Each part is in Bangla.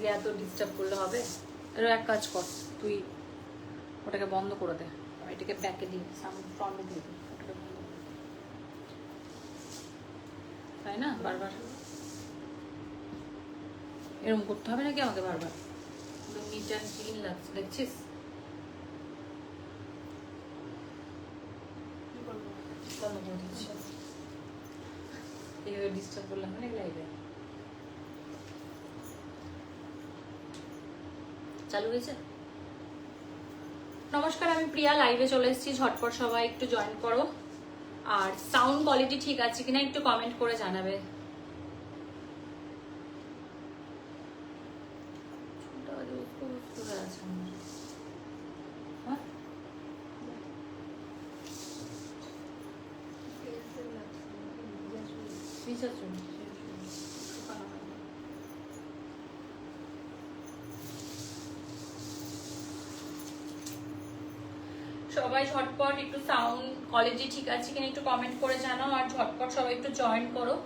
আজকে এত ডিস্টার্ব করলে হবে? এর এক কাজ কর, তুই ওটাকে বন্ধ করে দে, এটাকে ব্যাকে দিয়ে সামনে ফ্রন্টে দিয়ে দে, ওটাকে বন্ধ করে দে। তাই না? বারবার এরকম করতে হবে নাকি আমাকে বারবার? নিট অ্যান্ড ক্লিন লাগছে, দেখছিস? বন্ধ করে দিচ্ছি। এইভাবে ডিস্টার্ব করলাম না লাইভে। চালু হয়েছে? নমস্কার, আমি প্রিয়া, লাইভে চলে এসেছি। ঝটপট সবাই একটু জয়েন করো। আর সাউন্ড কোয়ালিটি ঠিক আছে কিনা একটু কমেন্ট করে জানাবে। সবাই ঝটপট একটু সাউন্ড কোয়ালিটি ঠিক আছে কিনা একটু কমেন্ট করে জানাও। আর ঝটপট সবাই একটু জয়েন করো।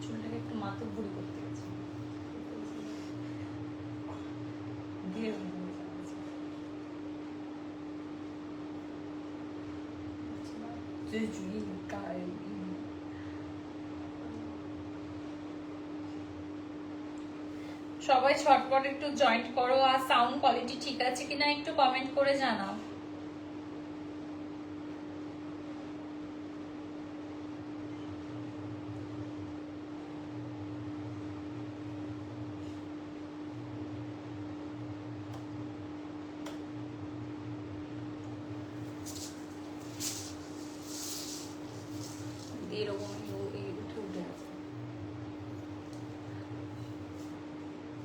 চুলটাকে একটু মাথা বুড়ি করতে গেছে। সবাই ঝটপট একটু জয়েন্ট করো। আর সাউন্ড কোয়ালিটি ঠিক আছে কিনা একটু কমেন্ট করে জানাও। এরকম উঠে উঠে আছে,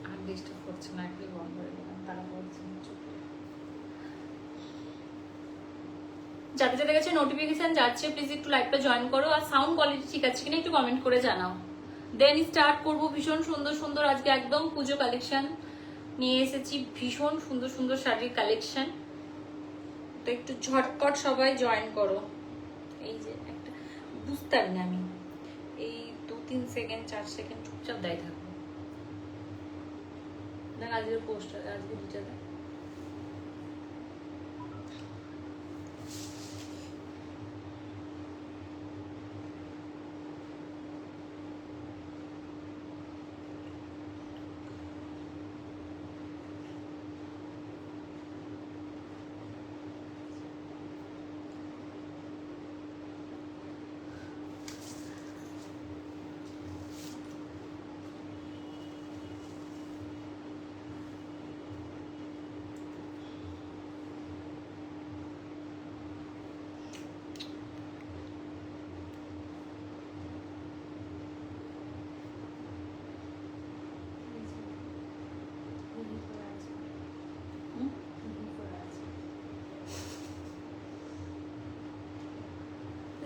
আর ডিস্টার্ব করছে না, একটু বন্ধ করে দিলাম। তারা বলছে যাতে যাতে গেছে নোটিফিকেশন যাচ্ছে, প্লিজ একটু লাইভটা জয়েন করো। আর সাউন্ড কোয়ালিটি ঠিক আছে কিনা একটু কমেন্ট করে জানাও। দেন স্টার্ট করবো। ভীষণ সুন্দর সুন্দর আজকে একদম পুজো কালেকশন নিয়ে এসেছি, ভীষণ সুন্দর সুন্দর শাড়ির কালেকশন। তো একটু ঝটপট সবাই জয়েন করো। এই যে একটা বুঝতে পারি না আমি, এই 2-3 সেকেন্ড 4 সেকেন্ড চুপচাপ দাঁড়িয়ে থাকবো। দেখ আজকের পোস্টার, আজকে দুটা দেখ।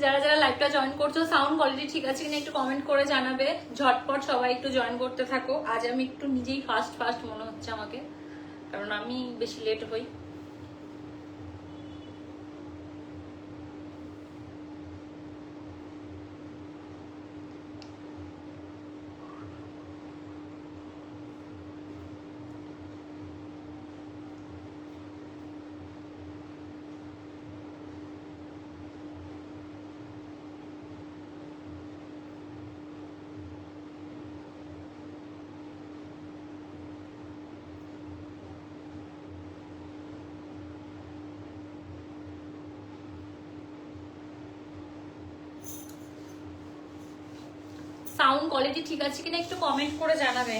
যারা যারা লাইভটা জয়েন করছো, সাউন্ড কোয়ালিটি ঠিক আছে কিনা একটু কমেন্ট করে জানাবে। ঝটপট সবাই একটু জয়েন করতে থাকো। আজ আমি একটু নিজেই ফাস্ট ফাস্ট মনে হচ্ছে আমাকে, কারণ আমি বেশি লেট হই। সাউন্ড কোয়ালিটি ঠিক আছে কিনা একটু কমেন্ট করে জানাবে।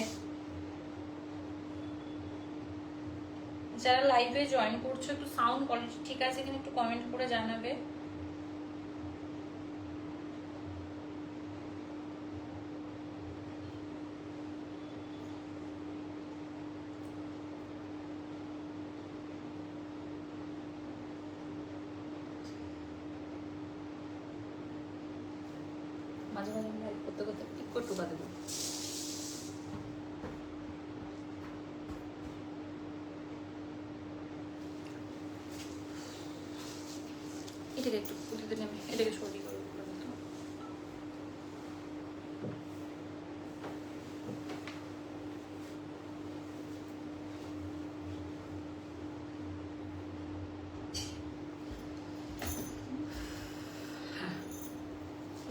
যারা লাইভে জয়েন করছো একটু সাউন্ড কোয়ালিটি ঠিক আছে কিনা একটু কমেন্ট করে জানাবে। মাঝে মাঝে লাইভ করতে করতে ঠিক করে টোকা দেবো। এটাকে একটু উঠে নেমে এটাকে সরিয়ে করবো।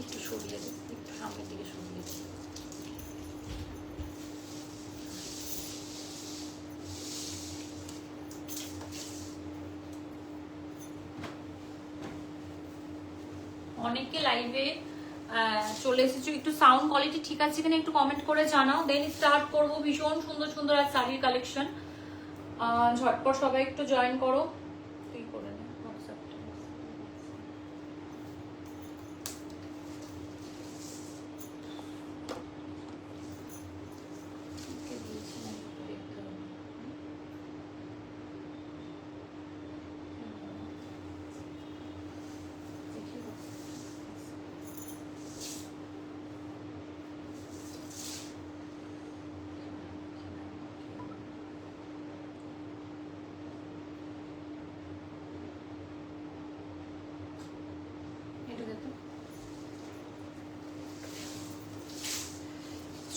একটু সরিয়ে দিই, একটু সামনের দিকে সরিয়ে দিই। অনেকে লাইভে চলে এসেছো, একটু সাউন্ড কোয়ালিটি ঠিক আছে কিনা একটু কমেন্ট করে জানাও। দেন স্টার্ট করবো। ভীষণ সুন্দর সুন্দর আর শাড়ির কালেকশন। ঝটপট সবাই একটু জয়েন করো। তুই করে নে হোয়াটসঅ্যাপটা।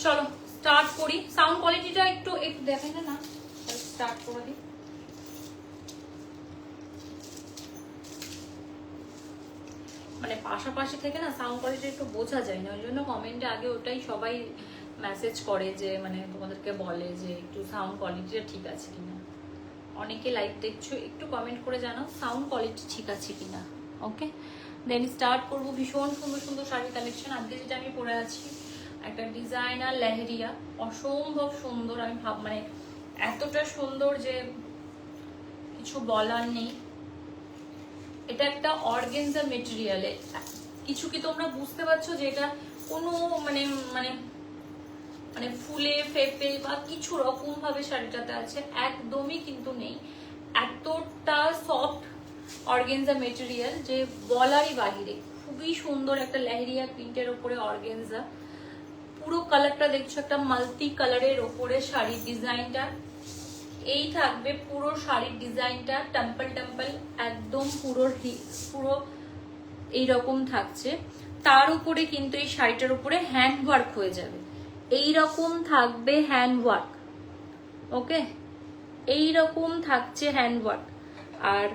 চলো স্টার্ট করি। সাউন্ড কোয়ালিটিটা একটু একটু দেখেন না, স্টার্ট করে দিই। মানে পাশাপাশি থেকে না সাউন্ড কোয়ালিটি একটু বোঝা যায় না, ওই জন্য কমেন্টে আগে ওটাই সবাই মেসেজ করে যে মানে তোমাদেরকে বলে যে একটু সাউন্ড কোয়ালিটিটা ঠিক আছে কিনা। অনেকে লাইভ দেখছো, একটু কমেন্ট করে জানাও সাউন্ড কোয়ালিটি ঠিক আছে কিনা। ওকে, দেন স্টার্ট করবো। ভীষণ সুন্দর সুন্দর শাড়ি কালেকশন। আজকে যেটা আমি পরে আছি একটা ডিজাইনার লেহেরিয়া, অসম্ভব সুন্দর। আমি মানে এতটা সুন্দর যে কিছু বলার নেই। এটা একটা অর্গানজা মেটেরিয়ালে। কিছু কি তোমরা বুঝতে পারছো যে এটা কোনো মানে মানে মানে ফুলে ফেপে বা কিছু রকম ভাবে শাড়িটাতে আছে? একদমই কিন্তু নেই। এতটা সফট অর্গানজা মেটেরিয়াল যে বলারই বাহিরে। খুবই সুন্দর একটা লেহেরিয়া প্রিন্টের ওপরে অর্গানজা। পুরো কালারটা দেখছো একটা মাল্টি কালারের ওপরে শাড়ির ডিজাইনটা এই থাকবে। পুরো শাড়ির ডিজাইনটা টেম্পল টেম্পল একদম পুরো এইরকম থাকছে। তার উপরে কিন্তু এই শাড়িটার উপরে হ্যান্ড ওয়ার্ক হয়ে যাবে। এইরকম থাকবে হ্যান্ড ওয়ার্ক। ওকে, এইরকম থাকছে হ্যান্ড ওয়ার্ক। আর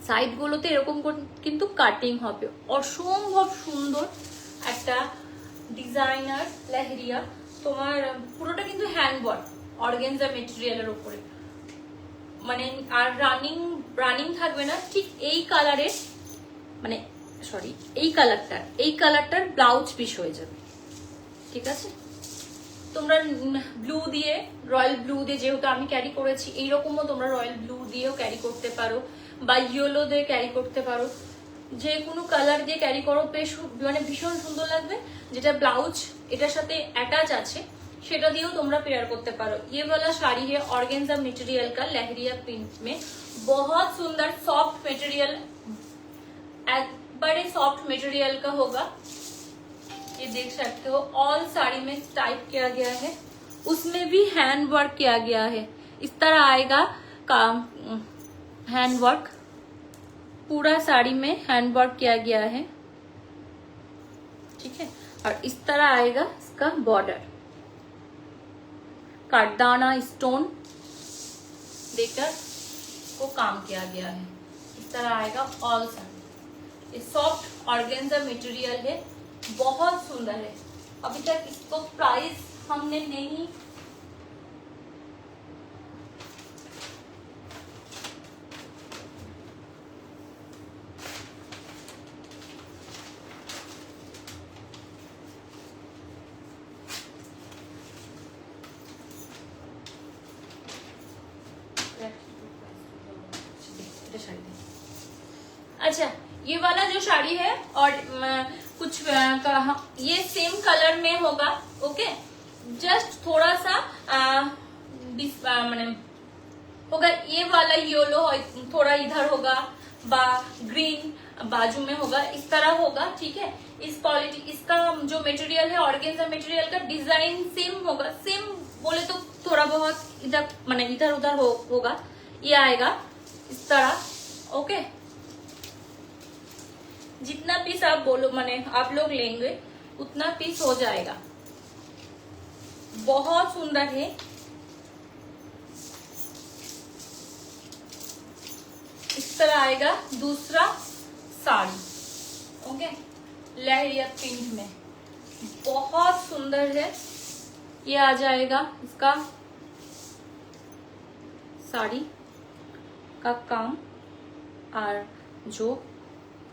সাইডগুলোতে এরকম কিন্তু কাটিং হবে। অসম্ভব সুন্দর একটা ডিজাইনার লেহেরিয়া। তোমার পুরোটা কিন্তু হ্যান্ড ওয়ার্ক অর্গানজা মেটেরিয়ালের উপরে। মানে আর রানিং থাকবে না। ঠিক এই কালারের মানে সরি এই কালারটার ব্লাউজ পিস হয়ে যাবে। ঠিক আছে, তোমরা ব্লু দিয়ে রয়্যাল ব্লু দিয়ে যেহেতু আমি ক্যারি করেছি, এইরকমও তোমরা রয়্যাল ব্লু দিয়েও ক্যারি করতে পারো বা ইয়েলো দিয়ে ক্যারি করতে পারো। যে কোনো কালার দিয়ে ক্যারি করো, বেশ মানে ভীষণ সুন্দর লাগবে। যেটা ব্লাউজ এটার সাথে অ্যাটাচ আছে সেটা दियो तुमरा पेयर करते पारो। ये वाला साड़ी है ऑर्गेन्जा मटेरियल का लहरिया प्रिंट में, बहुत सुंदर सॉफ्ट मटेरियल, बड़े सॉफ्ट मटेरियल का होगा। ये देख सकते हो ऑल साड़ी में टाइप किया गया है, उसमें भी हैंड वर्क किया गया है। इस तरह आएगा काम हैंड वर्क, पूरा साड़ी में हैंड वर्क किया गया है। ठीक है, और इस तरह आएगा इसका बॉर्डर, कारदाना स्टोन देकर को काम किया गया है। इस तरह आएगा ऑल साड़ी। ये सॉफ्ट ऑर्गेन्जा मटेरियल है, बहुत सुंदर है। अभी तक इसको प्राइस हमने नहीं अच्छा, ये वाला जो साड़ी है और कुछ ये सेम कलर में होगा। ओके, जस्ट थोड़ा सा मैंने होगा ये वाला येलो थोड़ा इधर होगा बा ग्रीन बाजू में होगा, इस तरह होगा, ठीक है। इस क्वालिटी, इसका जो मटेरियल है ऑर्गेन्जा मटेरियल का, डिजाइन सेम होगा, सेम बोले तो थोड़ा बहुत इधर माने इधर उधर होगा, ये आएगा इस तरह, ओके। जितना पीस आप बोलो माने आप लोग लेंगे उतना पीस हो जाएगा। बहुत सुंदर है, इस तरह आएगा दूसरा साड़ी, ओके, लहरिया पिंक में, बहुत सुंदर है। ये आ जाएगा इसका साड़ी का काम, और जो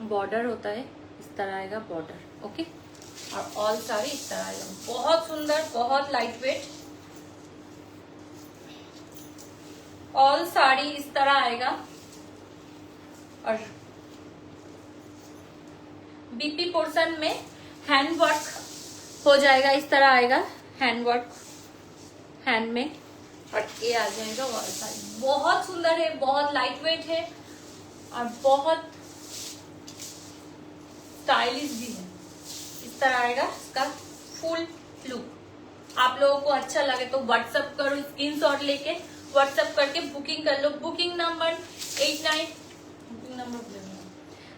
बॉर्डर होता है इस तरह आएगा बॉर्डर, ओके। और ऑल साड़ी इस तरह आएगा, बहुत सुंदर, बहुत लाइट वेट। ऑल साड़ी इस तरह आएगा, और बीपी पोर्शन में हैंड वर्क हो जाएगा, इस तरह आएगा हैंड वर्क, हैंड में, और ये आ जाएगा वॉल साड़ी। बहुत सुंदर है, बहुत लाइट वेट है, और बहुत स्टाइलिश भी है। इस तरह आएगा इसका फुल लुक। आप लोगों को अच्छा लगे तो व्हाट्सएप करो, स्क्रीनशॉट लेके व्हाट्सएप करके बुकिंग कर लो। बुकिंग नंबर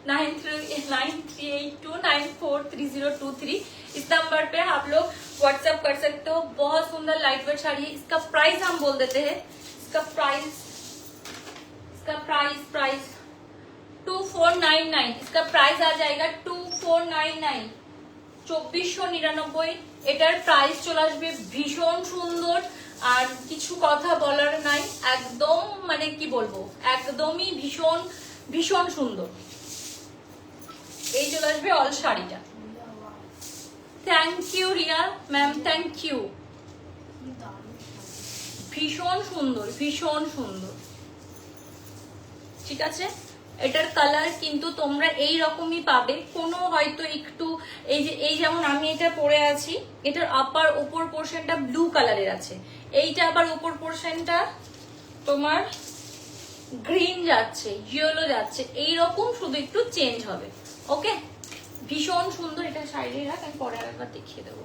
9382943023, इस नंबर पे आप लोग व्हाट्सएप कर सकते हो। बहुत सुंदर लाइट वेट साड़ी है। इसका प्राइस हम बोल देते हैं, इसका प्राइस 2499, इसका प्राइस आ जाएगा 2499, 2499। এটার প্রাইস চলে আসবে। ভীষণ সুন্দর, আর কিছু কথা বলার নাই, একদম মানে কি বলবো, একদমই ভীষণ ভীষণ সুন্দর। এই চলে আসবে অল শাড়িটা। Thank you Riya ma'am, thank you. ভীষণ সুন্দর, ভীষণ সুন্দর, ঠিক আছে। এটার কালার কিন্তু তোমরা এই রকমই পাবে, কোনো হয়তো একটু এই যেমন আমি এটা পরে আছি, এটার আপার উপর পোর্শনটা ব্লু কালারের আছে, এইটা আবার উপর পোর্শনটা তোমার গ্রিন যাচ্ছে, ইয়েলো যাচ্ছে, এইরকম শুধু একটু চেঞ্জ হবে, ওকে। ভীষণ সুন্দর, এটা সাইডে রাখ, আমি পরে আরেকবার দেখিয়ে দেবো।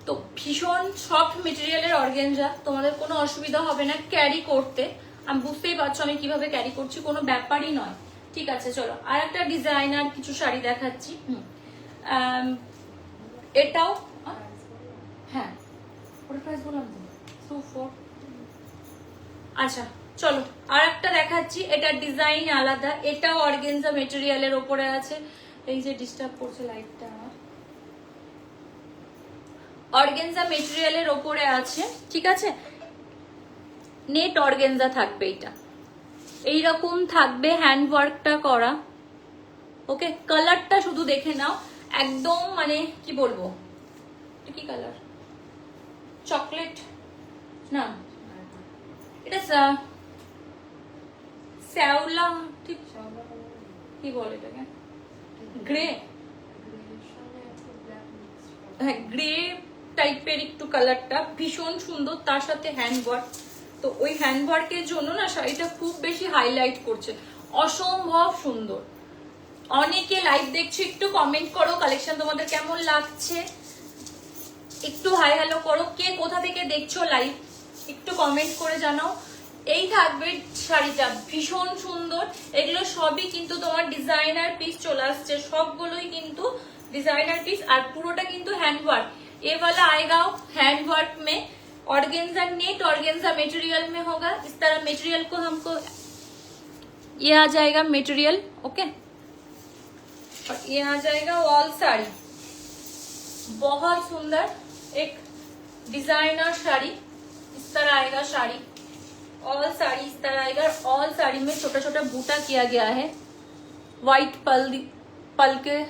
তো ভীষণ সফট মেটেরিয়ালের অর্গানজা, তোমাদের কোনো অসুবিধা হবে না ক্যারি করতে। আমি বুঝতেই পারছো আমি কিভাবে ক্যারি করছি, কোনো ব্যাপারই নয়, ঠিক আছে। চলো আর একটা ডিজাইনার কিছু শাড়ি দেখাচ্ছি। এটাও হ্যাঁ, ওটা প্রাইস বললাম তো 24। আচ্ছা চলো আর একটা দেখাচ্ছি, এটার ডিজাইন আলাদা, এটাও অর্গানজা মেটেরিয়ালের ওপরে আছে। এই যে ডিস্টার্ব করছে লাইটটা, অর্গানজা মেটেরিয়ালের ওপরে আছে, ঠিক আছে। নেট অর্গানজা থাকবে, এটা এইরকম থাকবে, হ্যান্ড ওয়ার্কটা করা, ওকে। কালারটা শুধু দেখে নাও, একদম মানে কি বলবো, এটা কি কালার, চকলেট না, এটা শ্যাওলা, ঠিক কি বলে এটাকে, গ্রে, হ্যাঁ গ্রে টাইপের একটু কালারটা, ভীষণ সুন্দর, তার সাথে হ্যান্ড ওয়ার্ক। তো ওই হ্যান্ড ওয়ার্কের জন্য না শাড়িটা খুব বেশি হাইলাইট করছে, অসম্ভব সুন্দর। অনেকে লাইভ দেখছো, একটু কমেন্ট করো কালেকশন তোমাদের কেমন লাগছে, একটু হাই হ্যালো করো, কে কোথা থেকে দেখছো লাইভ একটু কমেন্ট করে জানাও। এই থাকবে শাড়িটা, ভীষণ সুন্দর। এগুলো সবই কিন্তু তোমার ডিজাইনার পিস চলে আসছে, সবগুলোই কিন্তু डिजाइनर पीस, और पूरा किंतु हैंड वर्क। ये वाला आएगा हैंड वर्क में, ऑर्गेन्जा नेट ऑर्गेन्जा मटेरियल में होगा। इस तरह मटेरियल को हमको ये आ जाएगा मटेरियल, ओके। और ये आ जाएगा वॉल साड़ी, बहुत सुंदर एक डिजाइनर साड़ी, इस तरह आएगा साड़ी। ऑल साड़ी इस तरह आएगा, ऑल साड़ी में छोटा छोटा बूटा किया गया है, व्हाइट पल के,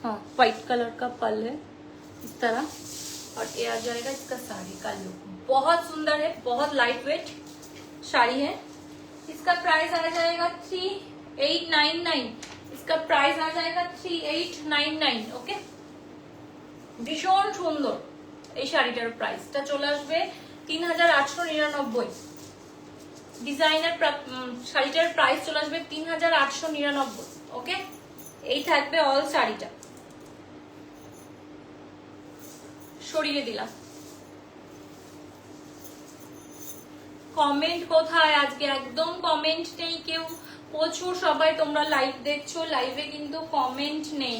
हाँ व्हाइट कलर का पल है इस तरह। और ये आ जाएगा इसका साड़ी का लुक, बहुत सुंदर है, बहुत लाइट वेट साड़ी है। इसका प्राइस आ जाएगा 3899, इसका प्राइस आ जाएगा 3899, ओके। भीषण सुंदर এই শাড়িটার প্রাইসটা চলে আসবে 3899। ডিজাইনার শাড়িটার প্রাইস চলে আসবে 3899, ওকে। এই থাকবে অল শাড়িটা, সরিয়ে দিলাম। কমেন্ট কোথায় আজকে? একদম কমেন্ট নেই কেউ। প্রচুর সবাই তোমরা লাইভ দেখছো, লাইভে কিন্তু কমেন্ট নেই।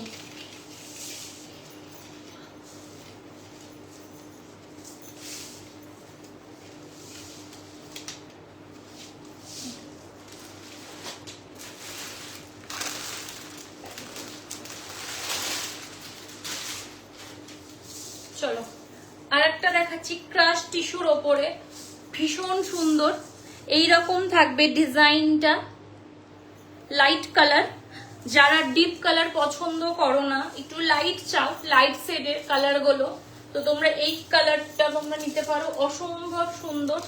চলো আর একটা দেখাচ্ছি ক্রাশ টিস্যুর ওপরে, ভীষণ সুন্দর। এইরকম থাকবে ডিজাইনটা, লাইট কালার। যারা ডিপ কালার পছন্দ করো না, একটু লাইট চাও, লাইট শেডের কালার গুলো, তো তোমরা এই কালারটা তোমরা নিতে পারো। অসম্ভব সুন্দর,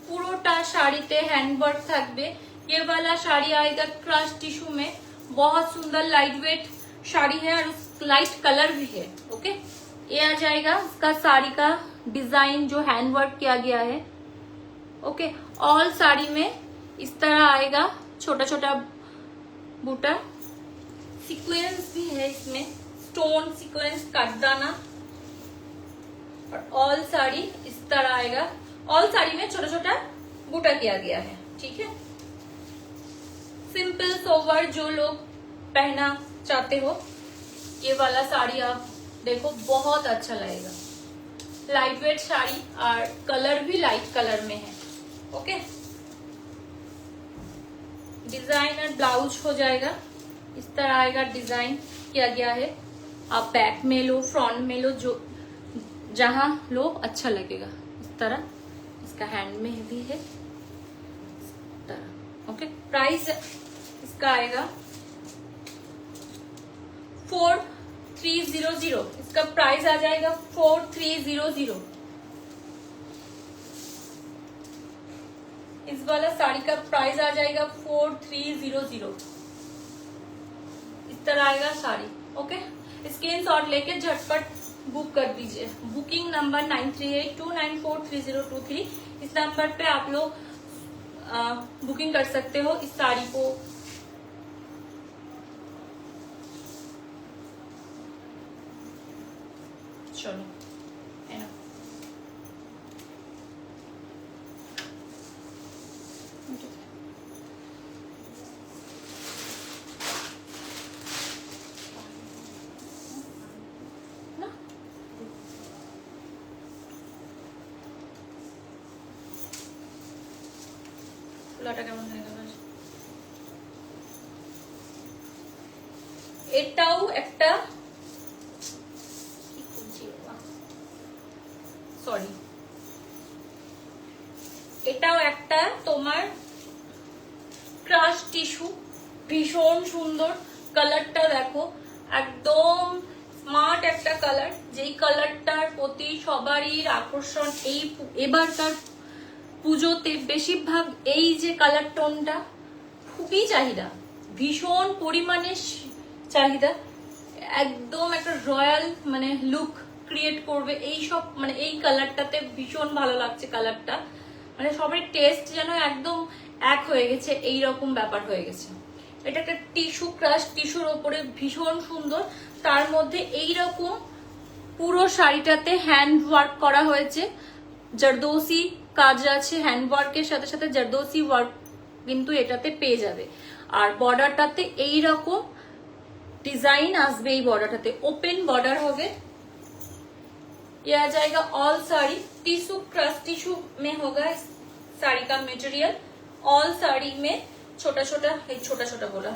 পুরোটা শাড়িতে हैंडवर्क থাকবে। ये वाला साड़ी आएगा क्रश टिश्यू में, बहुत सुंदर लाइट वेट साड़ी है और लाइट कलर भी है। ओके, ये आ जाएगा इसका साड़ी का डिजाइन जो हैंडवर्क किया गया है। ओके, ऑल साड़ी में इस तरह आएगा, छोटा छोटा बूटा, सीक्वेंस भी है इसमें, स्टोन सीक्वेंस कटदाना, और ऑल साड़ी इस तरह आएगा। ऑल साड़ी में छोटा छोटा बूटा किया गया है। ठीक है, सिंपल सोवर जो लोग पहना चाहते हो, ये वाला साड़ी आप देखो, बहुत अच्छा लगेगा। लाइट वेट साड़ी और कलर भी लाइट कलर में है। ओके, डिजाइन और ब्लाउज हो जाएगा इस तरह आएगा, डिजाइन किया गया है। आप बैक में लो, फ्रंट में लो, जो जहां लो अच्छा लगेगा। इस तरह इसका हैंड में भी है इस तरह। ओके, प्राइस इसका आएगा 4300। इसका प्राइस आ जाएगा 4300। इस वाला साड़ी का प्राइस आ जाएगा 4300। इस तरह आएगा साड़ी। ओके, स्क्रीनशॉट लेके झटपट बुक कर दीजिए। बुकिंग नंबर 9382943023, इस नंबर पे आप लोग बुकिंग कर सकते हो इस साड़ी को। चलो है ना, ফুলাটা কেমন হয়ে গেল? এটাও একটা, সরি, এটাও একটা তোমার ক্রাশ টিস্যু, ভীষণ সুন্দর। কালারটা দেখো, একদম স্মার্ট একটা কালার, যেই কালারটার প্রতি সবারই আকর্ষণ। এই এবারকার পুজোতে বেশিরভাগ এই যে কালার টোনটা খুবই চাহিদা, ভীষণ পরিমাণে চাহিদা। একদম একটা রয়্যাল মানে লুক ক্রিয়েট করবে এই সব, মানে এই কালারটাতে ভীষণ ভালো লাগছে। কালারটা মানে সবারই টেস্ট যেন একদম এক হয়ে গেছে, এই রকম ব্যাপার হয়ে গেছে। এটা একটা টিস্যু, ক্রাশ টিস্যুর ওপরে ভীষণ সুন্দর। তার মধ্যে এই রকম পুরো শাড়িটাতে হ্যান্ড ওয়ার্ক করা হয়েছে, জারদোসি কাজ আছে। হ্যান্ড ওয়ার্কের সাথে সাথে জারদোসি ওয়ার্ক কিন্তু এটাতে পেয়ে যাবে। আর বর্ডারটাতে এই রকম डिजाइन आसबे, बॉर्डरटाते ओपन बॉर्डर होगे। ये आ जाएगा all sari tissue, crush tissue में होगा इस साड़ी का मटेरियल। ऑल साड़ी में छोटा छोटा बोला,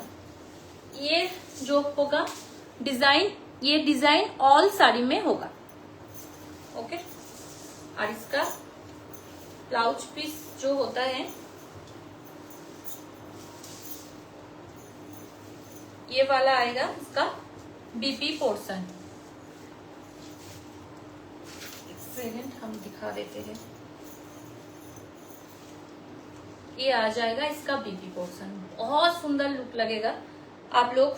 ये जो होगा डिजाइन, ये डिजाइन ऑल साड़ी में होगा। ओके, और इसका ब्लाउज पीस जो होता है ये वाला आएगा, इसका बीपी पोर्शन। एक सेकंड हम दिखा देते हैं। ये आ जाएगा इसका बीपी पोर्शन, बहुत सुंदर लुक लगेगा। आप लोग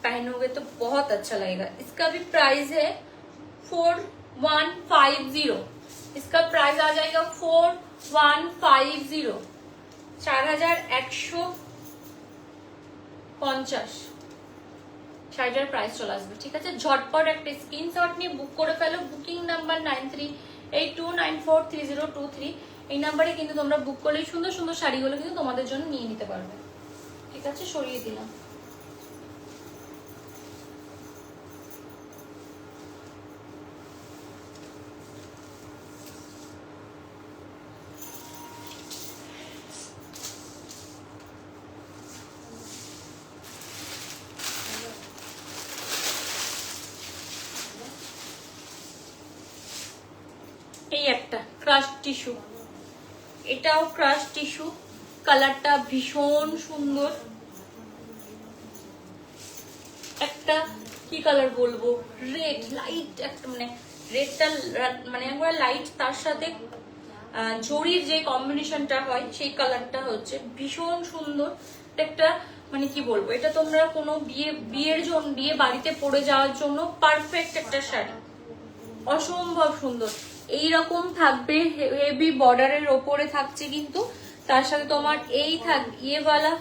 पहनोगे तो बहुत अच्छा लगेगा। इसका भी प्राइस है 4150। इसका प्राइस आ जाएगा 4150, 4150। শাড়িটার প্রাইস চলে আসবে। ঠিক আছে, ঝটপট একটা স্ক্রিনশট নিয়ে বুক করে ফেলো। বুকিং নাম্বার 9382943023, এই নাম্বারে কিন্তু তোমরা বুক করলে সুন্দর সুন্দর শাড়িগুলো কিন্তু তোমাদের জন্য নিয়ে নিতে পারবে। ঠিক আছে, সরিয়ে দিলাম। এই একটা ক্রাশ টিস্যু, এটাও ক্রাশ টিস্যু, কালারটা ভীষণ সুন্দর। একটা কি কালার বলবো, রেড লাইট একটা, মানে রেডটা মানে একবার লাইট, তার সাথে জরির যে কম্বিনেশনটা হয় সেই কালারটা হচ্ছে ভীষণ সুন্দর একটা। মানে কি বলবো, এটা তোমরা কোনো বিয়ের জন্য, বিয়ে বাড়িতে পরে যাওয়ার জন্য পারফেক্ট একটা শাড়ি, অসম্ভব সুন্দর। এইরকম থাকবে, হেভি বর্ডারের ওপরে থাকছে কিন্তু, তার সাথে তোমার এই ইয়েওয়ালা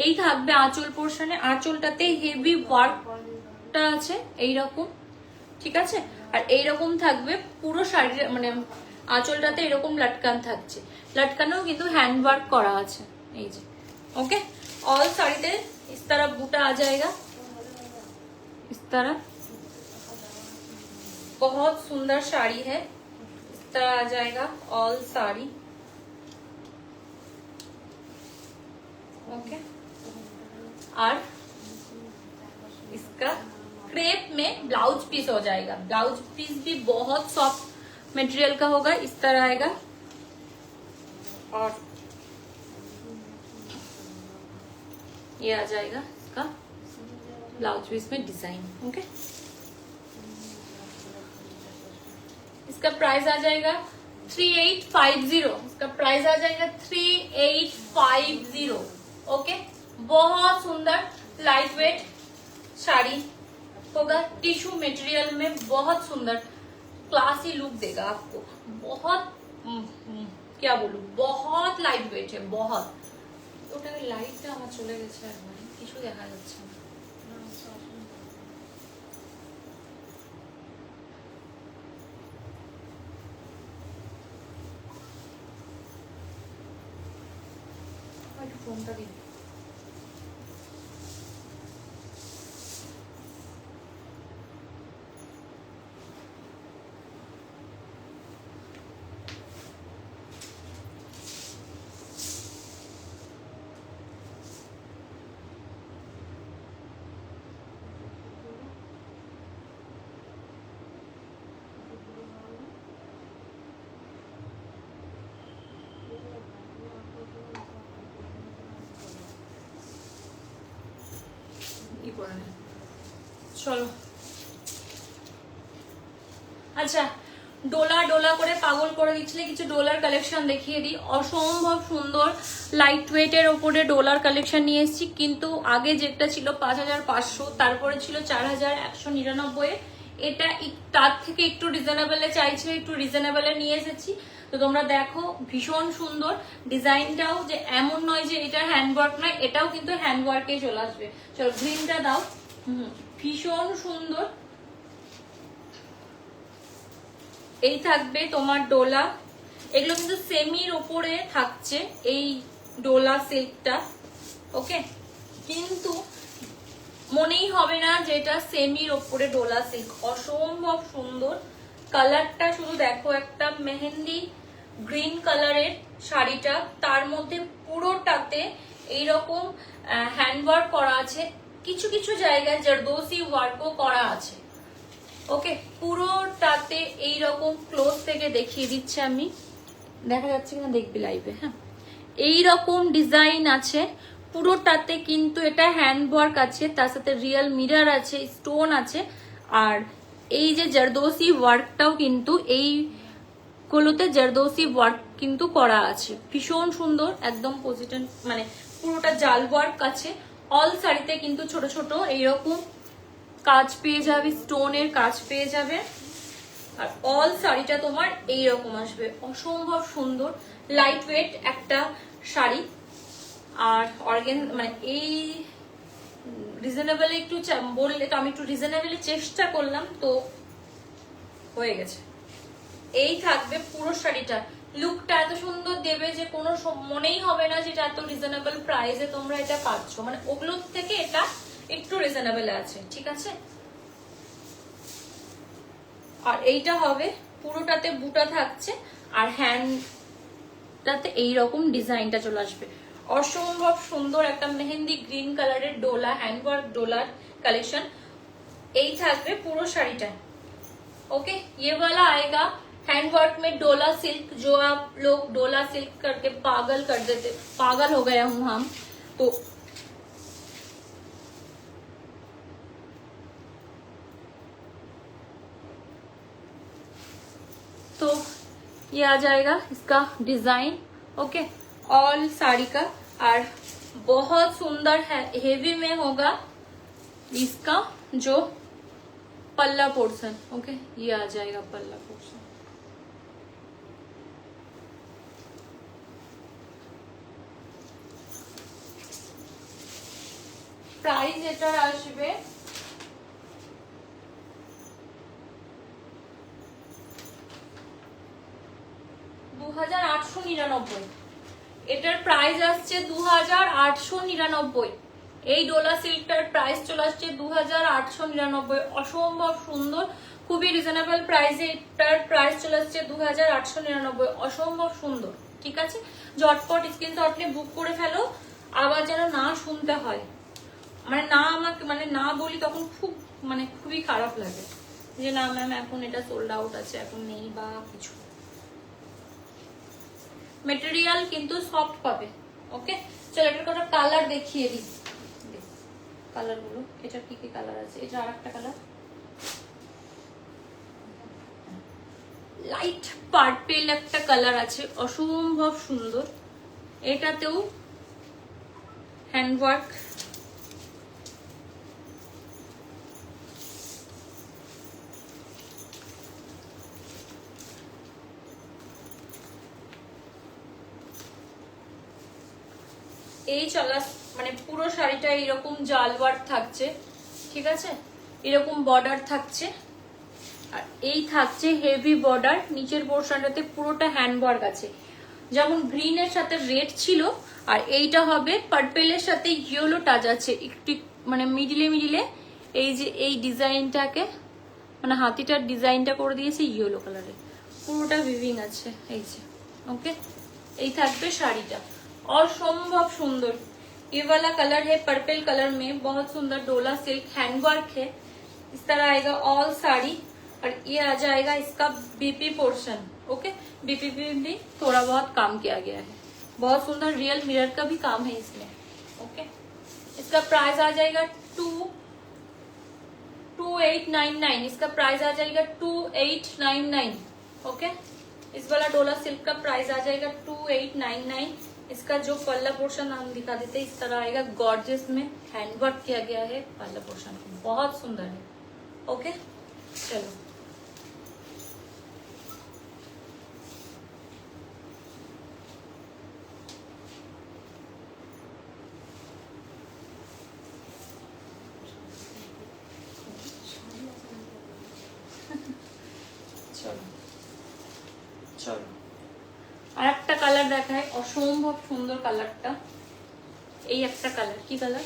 এই থাকবে আঁচল পোর্শনে, আঁচলটাতে হেভি ওয়ার্কটা আছে এইরকম। ঠিক আছে, আর এইরকম থাকবে পুরো শাড়ির, মানে আঁচলটাতে এরকম লটকান থাকছে, লটকানেও কিন্তু হ্যান্ড ওয়ার্ক করা আছে এই যে। ओके, ऑल साड़ीতে इस तरह बूटा आ जाएगा, इस तरह बहुत सुंदर साड़ी है, इस तरह आ जाएगा ऑल साड़ी। ओके, और इसका क्रेप में ब्लाउज पीस हो जाएगा। ब्लाउज पीस भी बहुत सॉफ्ट मटेरियल का होगा, इस तरह आएगा। और ये आ जाएगा इसका ब्लाउज पीस में डिजाइन। ओके, इसका प्राइस आ जाएगा 3850, इसका प्राइस आ जाएगा 3850। ओके, बहुत सुंदर लाइट वेट साड़ी होगा, टिश्यू मटेरियल में बहुत सुंदर क्लासी लुक देगा आपको। बहुत क्या बोलूं, बहुत लाइट वेट है, बहुत। ওটা লাইটটা আমার চলে গেছে, একবার কিছু দেখা যাচ্ছে না। ফোনটা দিন। চলো, আচ্ছা ডোলা ডোলা করে পাগল করে দিচ্ছিলে, কিছু ডোলার কালেকশন দেখিয়ে দিই। অসম্ভব সুন্দর লাইট ওয়েটের ওপরে ডোলার কালেকশন নিয়ে এসেছি, কিন্তু আগে যেটা ছিল 5500, তারপরে ছিল 4199, এটা তার থেকে একটু রিজনেবলে চাইছে, একটু রিজনেবলে নিয়ে এসেছি। তো তোমরা দেখো ভীষণ সুন্দর ডিজাইনটাও, যে এমন নয় যে এটা হ্যান্ডওয়ার্ক নয়, এটাও কিন্তু হ্যান্ডওয়ার্কে চলে আসবে। চলো গ্রিনটা দাও, ভীষণ সুন্দর। এই থাকবে তোমার ডোলা, এগুলো কিন্তু সেমির ওপরে থাকছে এই ডোলা সিল্কটা। ওকে, কিন্তু মনেই হবে না যে এটা সেমির ওপরে ডোলা সিল্ক, অসম্ভব সুন্দর। কালারটা শুধু দেখো, একটা মেহেন্দি গ্রিন কালারের শাড়িটা, তার মধ্যে পুরোটাতে এইরকম হ্যান্ডওয়ার্ক করা আছে, কিছু কিছু জায়গায় জারদোসি ওয়ার্কও করা আছে। ওকে, পুরোটাতে এইরকম ক্লোজ থেকে দেখিয়ে দিচ্ছি আমি, দেখা যাচ্ছে কিনা দেখবি লাইভে। হ্যাঁ, এইরকম ডিজাইন আছে পুরোটাতে, কিন্তু এটা হ্যান্ডওয়ার্ক আছে, তার সাথে রিয়েল মিরর আছে, স্টোন আছে, আর এই যে জারদোসি ওয়ার্কটাও কিন্তু এইগুলোতে জারদোসি ওয়ার্ক কিন্তু করা আছে, ভীষণ সুন্দর একদম পজিটিভ, মানে পুরোটা জাল ওয়ার্ক আছে। অল শাড়িতে কিন্তু ছোট ছোট এইরকম কাজ পেয়ে যাবে, স্টোনের কাজ পেয়ে যাবে, আর অল শাড়িটা তোমার এইরকম আসবে, অসম্ভব সুন্দর লাইট ওয়েট একটা শাড়ি। আর অর্গান মানে এই রিজনেবল একটু বললে তো আমি একটু রিজনেবলি চেষ্টা করলাম, তো হয়ে গেছে। এই থাকবে পুরো শাড়িটা। লুকটা এত সুন্দর দেবে যে কোনো মনেই হবে না যেটা এত রিজনেবল প্রাইসে তোমরা এটা পাচ্ছ, মানে ওগুলোর থেকে এটা একটু রিজনেবল আছে, ঠিক আছে। আর এইটা হবে পুরোটাতে বুটা থাকছে, আর হ্যান্ডটাতে এইরকম ডিজাইনটা চলে আসবে। অসম্ভব সুন্দর একটা মেহেন্দি গ্রিন কালারের ডোলা, হ্যান্ডওয়ার্ক डोलार कलेक्शन। এই থাকবে পুরো শাড়িটা। ओके, ये वाला आएगा हैंडवर्क में डोला सिल्क, जो आप लोग डोला सिल्क करके पागल कर देते, पागल हो गया हूं हम तो ये आ जाएगा इसका डिजाइन। ओके, ऑल साड़ी का, और बहुत सुंदर है, हेवी में होगा इसका जो पल्ला पोर्शन। ओके, ये आ जाएगा पल्ला पोर्शन। प्राइस এটার আসবে 2899। এটার প্রাইস আসছে 2899। এই ডোলা সিল্কটার প্রাইস চলে আসছে 2899। অসম্ভব সুন্দর, খুবই রিজনেবল প্রাইসে এটার প্রাইস চলে আসছে 2899। অসম্ভব সুন্দর, ঠিক আছে। ঝটপট স্ক্রিনশট নিয়ে বুক করে ফেলো, আবার যেন না শুনতে হয়, মানে না আমাকে মানে না বলি তখন খুব মানে খুবই খারাপ লাগে যে না ম্যাম এখন এটা সোল্ড আউট আছে, এখন নেই বা কিছু। মেটেরিয়াল কিন্তু সফট পাবে। ওকে, চলো এটার কটা কালার দেখিয়ে দিই, কালার গুলো। এটা কি কি কালার আছে? এটা আরেকটা কালার লাইট পার্পল একটা কালার আছে, অসম্ভব সুন্দর। এটাতেও হ্যান্ডওয়ার্ক, এই চলা মানে পুরো শাড়িটা এরকম জাল ওয়ার্ক থাকছে, ঠিক আছে, এরকম বর্ডার থাকছে, আর এই থাকছে হেভি বর্ডার। নিচের পোর্শনটাতে পুরোটা হ্যান্ডওয়ার্ক আছে, যেমন গ্রিনের সাথে রেড ছিল, আর এইটা হবে পার্পেলের সাথে ইয়েলো টাচ আছে একটু, মানে মিডিলে মিডিলে এই যে এই ডিজাইনটাকে মানে হাতিটার ডিজাইনটা করে দিয়েছে ইয়েলো কালারে, পুরোটা ভিভিং আছে এই যে। ओके, এই থাকবে শাড়িটা, असंभव सुंदर। ये वाला कलर है पर्पल कलर में, बहुत सुंदर डोला सिल्क हैंडवर्क है। इस तरह आएगा ऑल साड़ी, और ये आ जाएगा इसका बीपी पोर्शन। ओके, बीपी भी थोड़ा बहुत काम किया गया है, बहुत सुंदर रियल मिरर का भी काम है इसमें। ओके, इसका प्राइस आ जाएगा 2899। इसका प्राइस आ जाएगा 2899। ओके, इस वाला डोला सिल्क का प्राइस आ जाएगा 2899। इसका जो पल्ला पोर्शन हम दिखा देते हैं, इस तरह आएगा, गॉर्जियस में हैंडवर्क किया गया है पल्ला पोर्शन, बहुत सुंदर है। ओके, चलो চলো চলো আর একটা কালার দেখায়, অসম্ভব সুন্দর কালারটা। এই একটা কালার, কি কালার?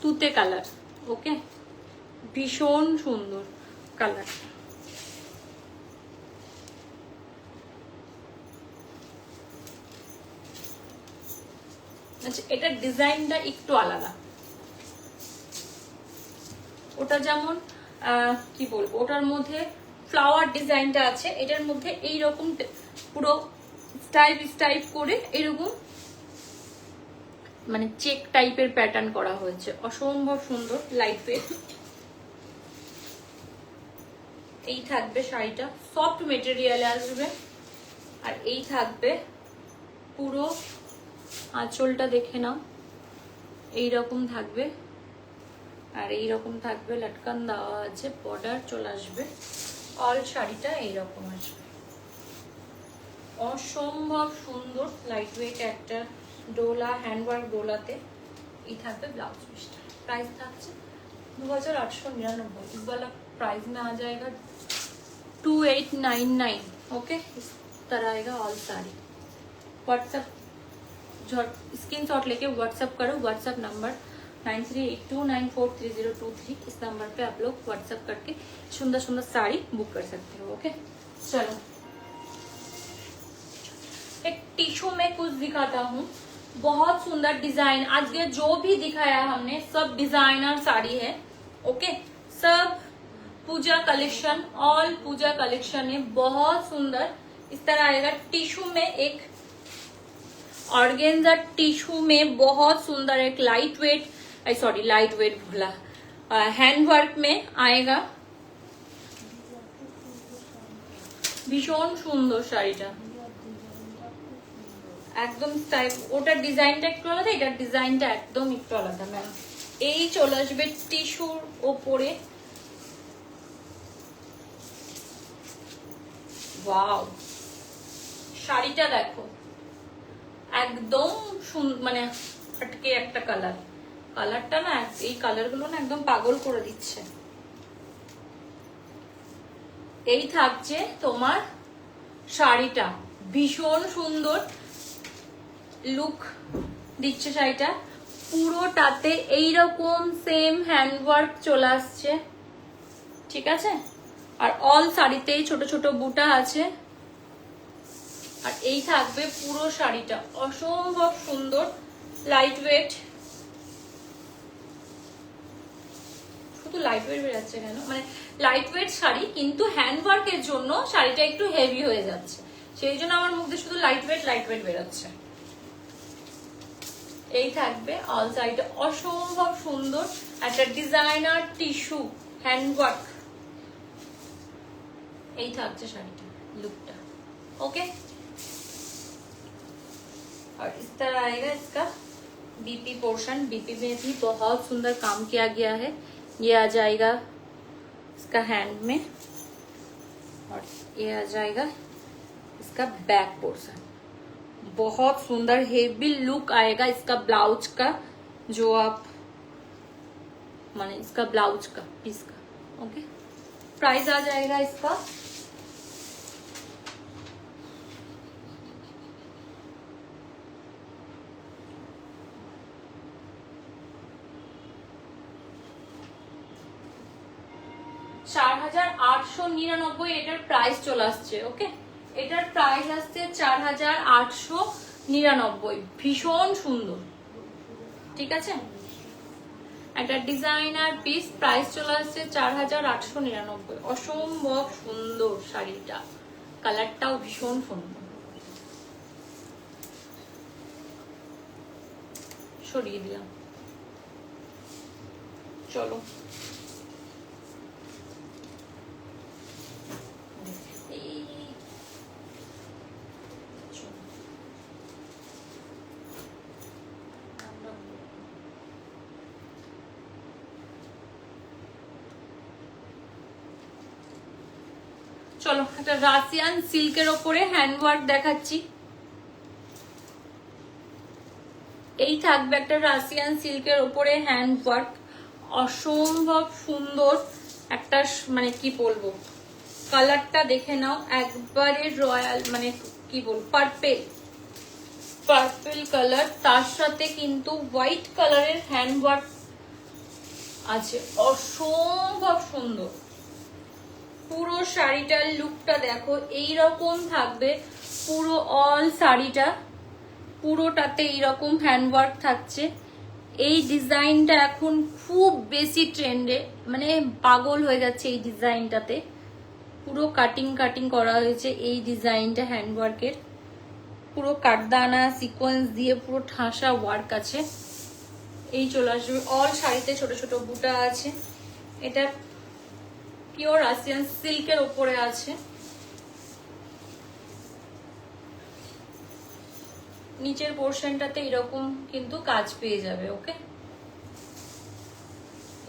তুতে কালার। ওকে, ভীষণ সুন্দর কালার। আচ্ছা, এটার ডিজাইনটা একটু আলাদা, ওটা যেমন কি বলবো, ওটার মধ্যে ফ্লাওয়ার ডিজাইনটা আছে, এটার মধ্যে এইরকম পুরো স্টাইপ স্টাইপ করে এরকম মানে চেক টাইপের প্যাটার্ন করা হয়েছে, অসম্ভব সুন্দর, লাইট ওয়েট। এই থাকবে শাড়িটা, সফট মেটেরিয়ালে আসবে, আর এই থাকবে পুরো আঁচলটা, দেখে নাও এইরকম থাকবে, আর এইরকম থাকবে, লটকান দেওয়া আছে, বর্ডার চলে আসবে, অল শাড়িটা এইরকম আসবে, অসম্ভব সুন্দর লাইট ওয়েট একটা ডোলা, হ্যান্ডওয়ার্ক ডোলাতে। এই থাকবে ব্লাউজ পিসটা। प्राइस था 2899। इस वाला प्राइस में आ जाएगा 2899। ओके, इस तरह आएगा ऑल साड़ी। व्हाट्सएप स्क्रीनशॉट लेके व्हाट्सएप करो। WhatsApp number 9382943023। इस नंबर पे आप लोग व्हाट्सएप करके सुंदर सुंदर साड़ी बुक कर सकते हो। ओके, चलो एक टिश्यू में कुछ दिखाता हूँ। बहुत सुंदर डिजाइन, आज के जो भी दिखाया हमने सब डिजाइनर साड़ी है। ओके, सब पूजा कलेक्शन, ऑल पूजा कलेक्शन है। बहुत सुंदर इस तरह आएगा टिश्यू में, एक ऑर्गेन्जा टिश्यू में बहुत सुंदर एक लाइट वेट बोला, हैंड वर्क में आएगा। ভীষণ সুন্দর শাড়িটা, একদম টাইপ। ওটার ডিজাইনটা একটু আলাদা, এটার ডিজাইনটা একদম একটু আলাদা ম্যাম। এই চলে আসবে টিস্যুর ওপরে। ওয়াও, শাড়িটা দেখো একদম মানে আটকে একটা কালার। কালারটা না, এই কালার গুলো না একদম পাগল করে দিচ্ছে। এই থাকছে তোমার শাড়িটা, ভীষণ সুন্দর লুক দিচ্ছে শাড়িটা। পুরোটাতে এইরকম সেম হ্যান্ডওয়ার্ক চলে আসছে, ঠিক আছে। আর অল শাড়িতেই ছোট ছোট বুটা আছে। আর এই থাকবে পুরো শাড়িটা, অসম্ভব সুন্দর, লাইট ওয়েট। শুধু লাইট ওয়েট বেরাচ্ছে কেন, মানে লাইট ওয়েট শাড়ি কিন্তু হ্যান্ডওয়ার্কের জন্য শাড়িটা একটু হেভি হয়ে যাচ্ছে, সেই জন্য আমার মুখে শুধু লাইট ওয়েট বেরাচ্ছে। এই থাকবে অল শাড়িটা, অসম্ভব সুন্দর একটা ডিজাইনার টিস্যু হ্যান্ডওয়ার্ক। এই থাকছে শাড়িটা लुकटा। ओके, और इस तरह आएगा इसका बीपी पोर्शन। बीपी में भी बहुत सुंदर काम किया गया है। ये आ जाएगा इसका हैंड में, और ये आ जाएगा इसका बैक पोर्शन। बहुत सुंदर हेवी लुक आएगा इसका ब्लाउज का, जो आप माने इसका ब्लाउज का पीस का। ओके, प्राइस आ जाएगा इसका 4899। এটার প্রাইস চলে আসছে। ওকে, এটার প্রাইস আসছে 4899। ভীষণ সুন্দর, ঠিক আছে। একটা ডিজাইনার পিস, প্রাইস চলে আসছে 4899। অসম্ভব সুন্দর শাড়িটা, কালারটাও ভীষণ সুন্দর। সরিয়ে দিলাম, চলো চলো একটা রাশিয়ান সিল্কের ওপরে হ্যান্ডওয়ার্ক দেখাচ্ছি। এই থাকবে একটা রাশিয়ান সিল্কের ওপরে হ্যান্ডওয়ার্ক, অসম্ভব সুন্দর একটা, মানে কি বলবো, কালারটা দেখে নাও, একবারে রয়্যাল, মানে কি বলবো, পার্পল কালার। তার সাথে কিন্তু হোয়াইট কালারের হ্যান্ডওয়ার্ক আছে, অসম্ভব সুন্দর। পুরো শাড়িটার লুকটা দেখো, এইরকম থাকবে পুরো অল শাড়িটা, পুরোটাতে এইরকম হ্যান্ডওয়ার্ক থাকছে। এই ডিজাইনটা এখন খুব বেশি ট্রেন্ডে, মানে পাগল হয়ে যাচ্ছে এই ডিজাইনটাতে। পুরো কাটিং করা হয়েছে এই ডিজাইনটা হ্যান্ডওয়ার্কের, পুরো কাটদানা সিকোয়েন্স দিয়ে পুরো ঠাসা ওয়ার্ক আছে। এই চলে আসবে অল শাড়িতে, ছোট ছোট বুটা আছে। এটা পিওর রাশিয়ান সিল্কের ওপরে আছে। নিচের পোর্শনটাতে এরকম কিন্তু কাজ পেয়ে যাবে। ওকে,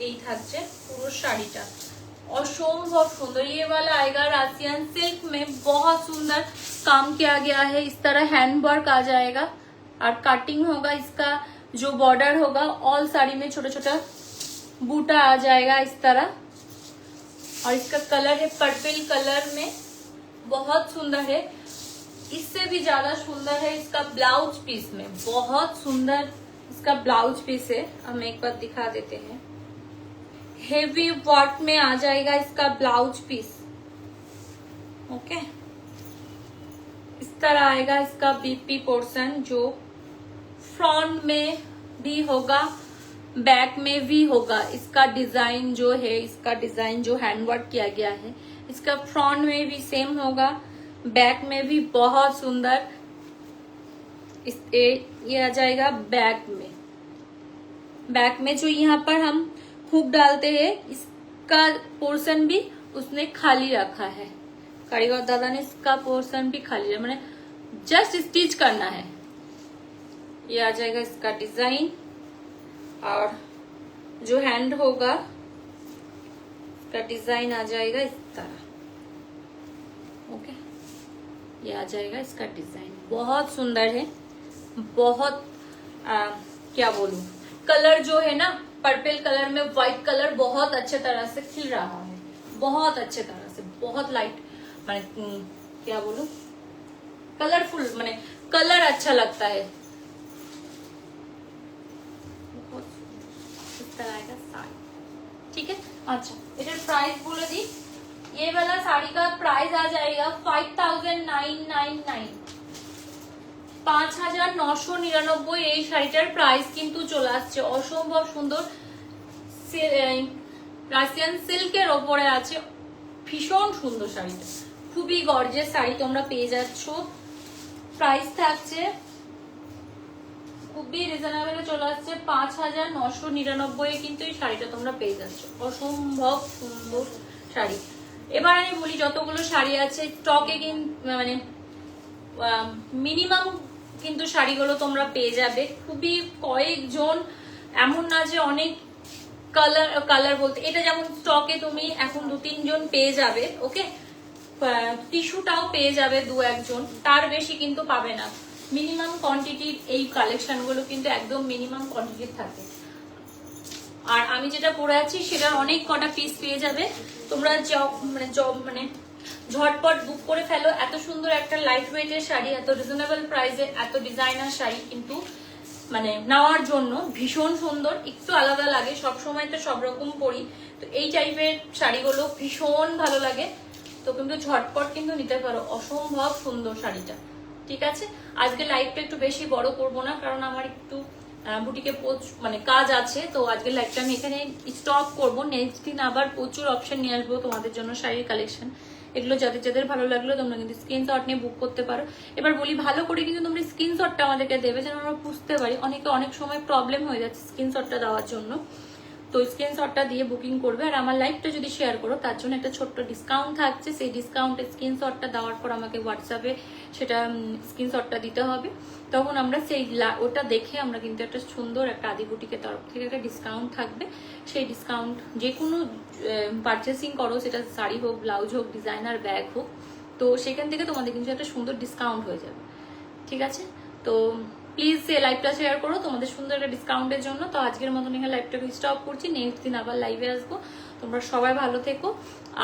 এই থাকছে পুরো শাড়িটা, असंभव सुंदर। ये वाला आएगा राशियन सिल्क में, बहुत सुंदर काम किया गया है। इस तरह हैंड वर्क आ जाएगा और कटिंग होगा, इसका जो बॉर्डर होगा ऑल साड़ी में छोटा छोटा बूटा आ जाएगा इस तरह, और इसका कलर है पर्पल कलर में, बहुत सुंदर है। इससे भी ज्यादा सुंदर है इसका ब्लाउज पीस में, बहुत सुंदर इसका ब्लाउज पीस है। हम एक बार दिखा देते हैं। हेवी वर्क में आ जाएगा इसका ब्लाउज पीस। ओके, इस तरह आएगा इसका बीपी पोर्शन, जो फ्रंट में भी होगा, बैक में भी होगा। इसका डिजाइन जो है, इसका डिजाइन जो हैंडवर्क किया गया है, इसका फ्रंट में भी सेम होगा, बैक में भी बहुत सुंदर। ये आ जाएगा बैक में। बैक में जो यहाँ पर हम हुक डालते हैं, इसका पोर्शन भी उसने खाली रखा है। कारीगर दादा ने इसका पोर्शन भी खाली रखा, मैंने जस्ट स्टिच करना है। ये आ जाएगा इसका डिजाइन, और जो हैंड होगा इसका डिजाइन आ जाएगा इस तरह। ओके, ये आ जाएगा इसका डिजाइन, बहुत सुंदर है। बहुत क्या बोलूं, कलर जो है ना पर्पल कलर में व्हाइट कलर बहुत अच्छे तरह से खिल रहा है, बहुत अच्छे तरह से, बहुत लाइट, माने क्या बोलूं, कलरफुल, माने कलर अच्छा लगता है। बहुत इस तरह आएगा साड़ी, ठीक है। अच्छा, इधर प्राइस बोले दी, ये वाला साड़ी का प्राइस आ जाएगा 5999, 5999 এই শাড়িটার প্রাইস কিন্তু চলে আসছে। অসম্ভব সুন্দর রাশিয়ান সিল্কের ওপরে আছে, ভীষণ সুন্দর শাড়িটা, খুবই গর্জিয়াস শাড়ি তোমরা পেয়ে যাচ্ছ। প্রাইস থাকছে খুবই রিজনেবলে চলে আসছে 5999 কিন্তু এই শাড়িটা তোমরা পেয়ে যাচ্ছ। অসম্ভব সুন্দর শাড়ি। এবার আমি বলি, যতগুলো শাড়ি আছে স্টকে মানে মিনিমাম কিন্তু শাড়িগুলো তোমরা পেয়ে যাবে, খুবই কয়েকজন, এমন না যে অনেক। কালার বলতে এটা যেমন স্টকে তুমি এখন 2-3 জন পেয়ে যাবে, ওকে, টিস্যুটাও পেয়ে যাবে 2-1 জন, তার বেশি কিন্তু পাবে না। মিনিমাম কোয়ান্টিটির এই কালেকশন গুলো কিন্তু একদম মিনিমাম কোয়ান্টিটির থাকে। আর আমি যেটা পরে আছি সেটা অনেক কটা পিস পেয়ে যাবে তোমরা, মানে ঝটপট বুক করে ফেলো। এত সুন্দর একটা লাইট ওয়েটের শাড়ি, এত রিজনেবল প্রাইসে, এত ডিজাইনার শাড়ি কিন্তু মানে নেওয়ার জন্য ভীষণ সুন্দর। একটু আলাদা লাগে, সবসময় তো সব রকম পরি, তো এই টাইপের শাড়িগুলো ভীষণ ভালো লাগে। তো কিন্তু ঝটপট কিন্তু নিতে পারো, অসম্ভব সুন্দর শাড়িটা, ঠিক আছে। আজকে লাইভটা একটু বেশি বড় করব না, কারণ আমার একটু বুটিকে মানে কাজ আছে, তো আজকে লাইভটা আমি এখানে স্টপ করব। নেক্সট দিন আবার প্রচুর অপশন নিয়ে আসবো তোমাদের জন্য শাড়ির কালেকশন। এগুলো যাদের যাদের ভালো লাগলো তোমরা কিন্তু স্ক্রিনশট নিয়ে বুক করতে পারো। এবার বলি, ভালো করে কিন্তু তোমরা স্ক্রিনশটটা আমাদেরকে দেবে, যেন আমরা বুঝতে পারি। অনেক সময় প্রবলেম হয়ে যাচ্ছে স্ক্রিনশটটা দেওয়ার জন্য, তো স্ক্রিনশটটা দিয়ে বুকিং করবে। আর আমার লাইভটা যদি শেয়ার করো তার জন্য একটা ছোট্ট ডিসকাউন্ট থাকছে, সেই ডিসকাউন্টের স্ক্রিনশটটা দেওয়ার পর আমাকে হোয়াটসঅ্যাপে সেটা স্ক্রিনশটটা দিতে হবে। তখন আমরা সেই ওটা দেখে আমরা কিন্তু একটা সুন্দর একটা আদি বুটিকের তরফ থেকে একটা ডিসকাউন্ট থাকবে। সেই ডিসকাউন্ট যে কোনো পারচেসিং করো, সেটা শাড়ি হোক, ব্লাউজ হোক, ডিজাইনার ব্যাগ হোক, তো সেখান থেকে তোমাদের কিন্তু একটা সুন্দর ডিসকাউন্ট হয়ে যাবে, ঠিক আছে। তো প্লিজ লাইভটা শেয়ার করো তোমাদের সুন্দর একটা ডিসকাউন্টের জন্য। তো আজকের মতন এখানে লাইভটাকে স্টপ করছি, নেক্সট দিন আবার লাইভে আসবো। তোমরা সবাই ভালো থেকো,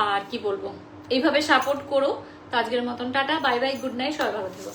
আর কি বলবো, এইভাবে সাপোর্ট করো। তো আজকের মতন tata, bye bye, good night, সবাই ভালো থেকো।